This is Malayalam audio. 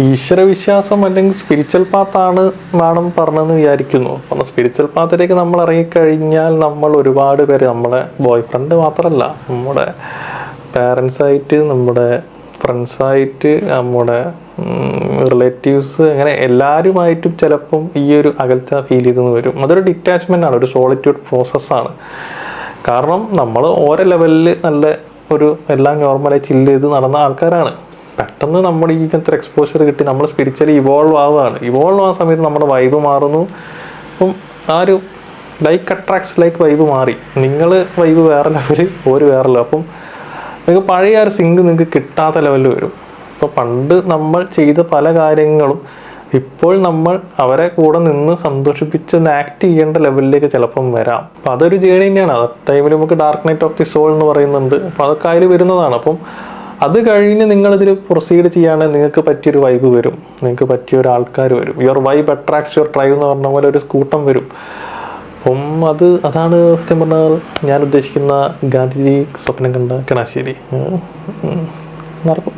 ഈശ്വരവിശ്വാസം അല്ലെങ്കിൽ സ്പിരിച്വൽ പാത്താണ് മാഡം പറഞ്ഞതെന്ന് വിചാരിക്കുന്നു. കാരണം സ്പിരിച്വൽ പാത്തിലേക്ക് നമ്മൾ ഇറങ്ങിക്കഴിഞ്ഞാൽ നമ്മൾ ഒരുപാട് പേര്, നമ്മളെ ബോയ് ഫ്രണ്ട് മാത്രമല്ല, നമ്മുടെ പാരൻസായിട്ട്, നമ്മുടെ ഫ്രണ്ട്സായിട്ട്, നമ്മുടെ റിലേറ്റീവ്സ്, അങ്ങനെ എല്ലാവരുമായിട്ടും ചിലപ്പം ഈ ഒരു അകൽച്ച ഫീൽ ചെയ്തെന്ന് വരും. അതൊരു ഡിറ്റാച്ച്മെൻ്റ് ആണ്, ഒരു സോളിറ്റ്യൂഡ് പ്രോസസ്സാണ്. കാരണം നമ്മൾ ഓരോ ലെവലിൽ നല്ല ഒരു എല്ലാം നോർമലായി ചില്ല് ചെയ്ത് നടന്ന ആൾക്കാരാണ്. പെട്ടെന്ന് നമ്മൾ ഈ ഇങ്ങനത്തെ എക്സ്പോഷർ കിട്ടി നമ്മൾ സ്പിരിച്വലി ഇവോൾവ് ആവുകയാണ്. ഇവോൾവ് ആവുന്ന സമയത്ത് നമ്മുടെ വൈബ് മാറുന്നു. അപ്പം ആ ഒരു ലൈക്ക് അട്രാക്ട്സ് ലൈക്ക് വൈബ് മാറി. നിങ്ങൾ വൈബ് വേറെ ലെവല്, ഒരു വേറെ ലെവൽ. അപ്പം നിങ്ങൾക്ക് പഴയ ഒരു സിങ്ക് നിങ്ങൾക്ക് കിട്ടാത്ത ലെവലിൽ വരും. ഇപ്പോൾ പണ്ട് നമ്മൾ ചെയ്ത പല കാര്യങ്ങളും ഇപ്പോൾ നമ്മൾ അവരെ കൂടെ നിന്ന് സന്തോഷിപ്പിച്ച് ആക്ട് ചെയ്യേണ്ട ലെവലിലേക്ക് ചിലപ്പം വരാം. അപ്പം അതൊരു ജേണി തന്നെയാണ്. ആ ടൈമിൽ നമുക്ക് dark night of the soul എന്ന് പറയുന്നുണ്ട്. അപ്പം അതൊക്കെ അതിൽ വരുന്നതാണ്. അപ്പം അത് കഴിഞ്ഞ് നിങ്ങളിതിൽ പ്രൊസീഡ് ചെയ്യുകയാണെങ്കിൽ നിങ്ങൾക്ക് പറ്റിയൊരു വൈബ് വരും, നിങ്ങൾക്ക് പറ്റിയ ഒരു ആൾക്കാർ വരും. Your vibe attracts your tribe എന്ന് പറഞ്ഞ പോലെ ഒരു കൂട്ടം വരും. അപ്പം അതാണ് സത്യം പറഞ്ഞാൽ ഞാൻ ഉദ്ദേശിക്കുന്ന ഗാന്ധിജി സ്വപ്നം കണ്ട കിണാശ്ശേരി നടക്കും.